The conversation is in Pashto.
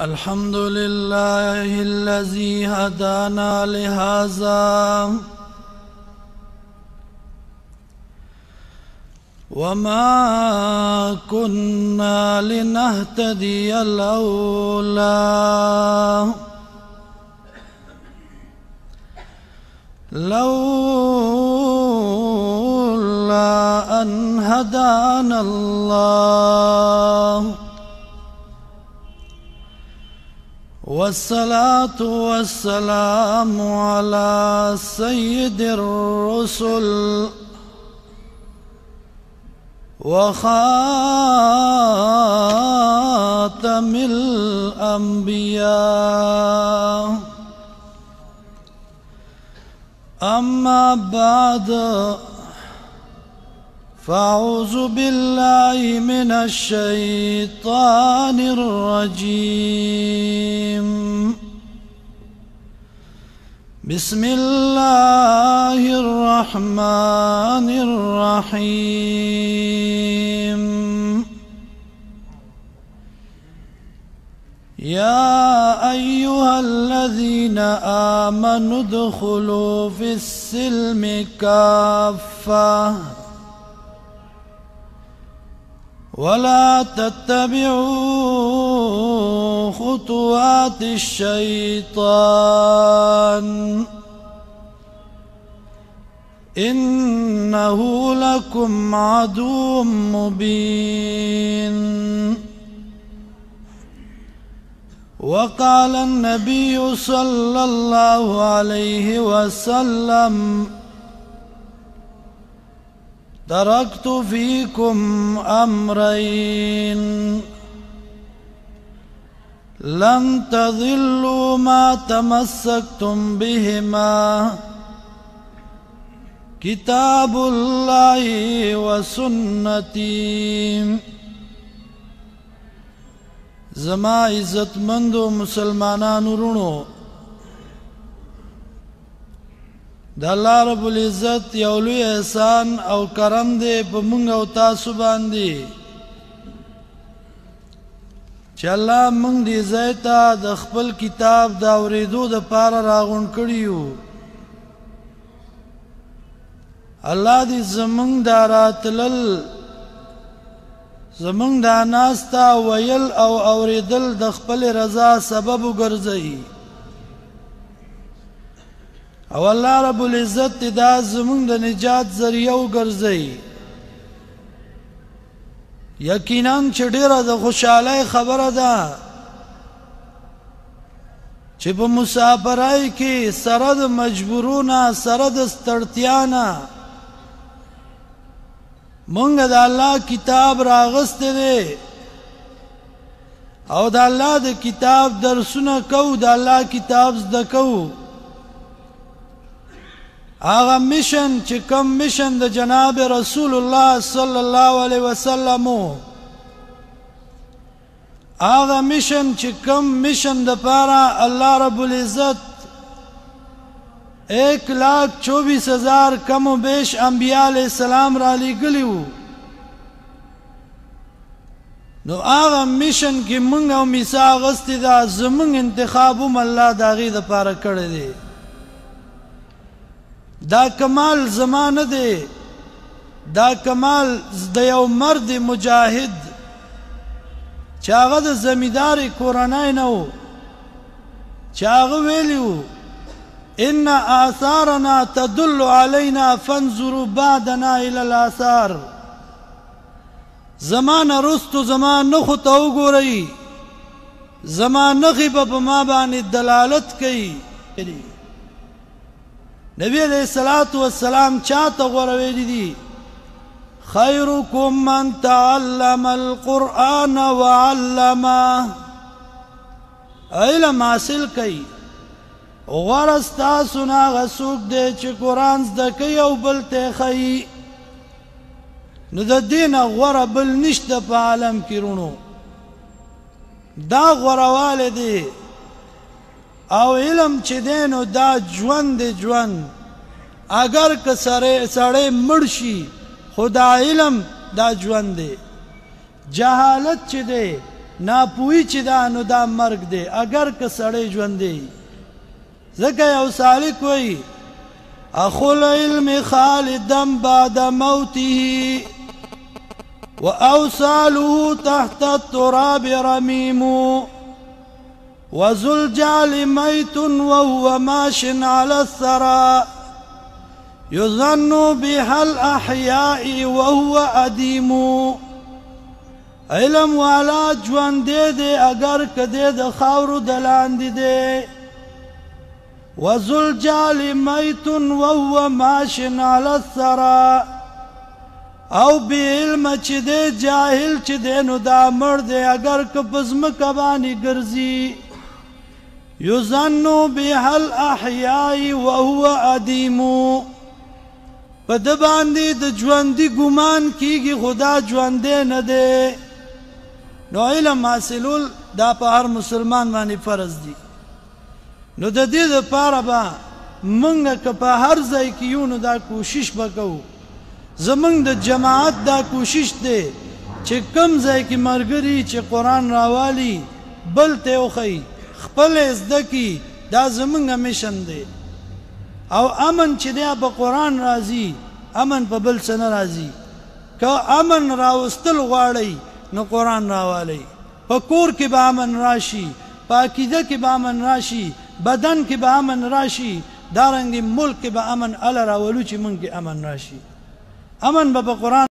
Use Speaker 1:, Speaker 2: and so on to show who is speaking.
Speaker 1: الحمد لله الذي هدانا لهذا وما كنا لنهتدي لولا أن هدانا الله والصلاة والسلام على سيد الرسل وخاتم الأنبياء أما بعد فأعوذ بالله من الشيطان الرجيم بسم الله الرحمن الرحيم يا أيها الذين آمنوا ادخلوا في السلم كافة ولا تتبعوا خطوات الشيطان إنه لكم عدو مبين وقال النبي صلى الله عليه وسلم تركت فيكم أمرين لن تضلوا ما تمسكتم بهما كتاب الله وسنتي زما عزت مندو مسلمانان ورونو د الله رب العزت یو لوی احسان او کرم دی په موږ او تاسو باندې چې الله موږ دې ځای ته د خپل کتاب د اورېدو دپاره راغونډ کړي یو. الله دې زموږ دا راتلل زموږ دا ناسته ویل او اورېدل د خپل رضا سبب وګرځوي او الله رب العزت دا زمون د نجات ذریعہ وګرځي. یقینا چې ډیره د خوشحالۍ خبره ده چې په مسافرۍ کې سره د مجبورونه سره د ستړتیانه مونږ د الله کتاب راغسته دی او د الله د کتاب درسونه کوو د الله کتاب زده کوو. آغا مشن چې کم مشن د جناب رسول الله صلی الله علیه وسلم آغا مشن چې کم مشن د پاره الله رب العزت 1,24,000 کم و بیش انبیاء علیہ السلام را لګلیو. نو آغا مشن کې مونږ او میثاق غستی دا زمونږ انتخابوم الله د هغې دپاره کړی دی. دا کمال زمانه دی دا کمال د یو مرد مجاهد چې هغه د زمینداري کورنۍ نه و چې هغه ویلي و ان آثارنا تدل علینا فانظروا بعدنا الى الاثار زمانه رستو زمان نخو ته وګورئ زمان نخې به په ما باندې دلالت کوي. نبی علیہ الصلوۃ والسلام چاته غوړه ویلي دي خیرکم من تعلم القرآن وعلمه علم حاصل کوي غوړه ستاسو نه هغه څوک دی چې قرآن زده کوي او بل ته ښیي. نو د دې نه غوره بل نشته په عالم کې رونو دا غوروالی دی او علم چې دی نو دا ژوند دی ژوند اگر که سړی مړ شي خو دا علم دا ژوند دی. جهالت چې دی ناپوهي چې دا نو دا مرګ دی اگر که سړی ژوندی ځکه یو سالک وایي اخو العلم خالدا بعد موته وأوصاله تحت التراب رميم وذو الجعل ميت وهو ماش على الثرى يظن بها الأحياء وهو أديم علم والا جوان دے دے اگر کدے د خاورو دلاندې دے وذو الجعل ميت وهو ماش على الثرى او بی علم چې دے جاہل چې دے نو دا مړ دے اگر که پزمکه باندې ګرځي یظن بها الاحیاء وهو ادیم په د باندې د ژوندي ګمان کیږي خدا ژوندی نه دی نو علم حاصلول دا په هر مسلمان باندې فرض دی نو د دې لپاره به موږ که په هر ځای کې یو نو دا کوشش وکړو زمونږ د جماعت دا کوشش دی چې کم ځای کې ملګري چې قرآن راوالي بل ته وښیي خپل زده کړي دا زمونږ میشن دی او امن چې دی په قرآن راځي امن په بل څه نه راځي که امن راوستل غواړئ نو قرآن راوالئ په کور کې به امن راشي په عقیده کې به امن راشي بدن کې به امن راشي دارنګې ملک کې به امن الله راولو چې موږ کې امن راشي امن به په قرآن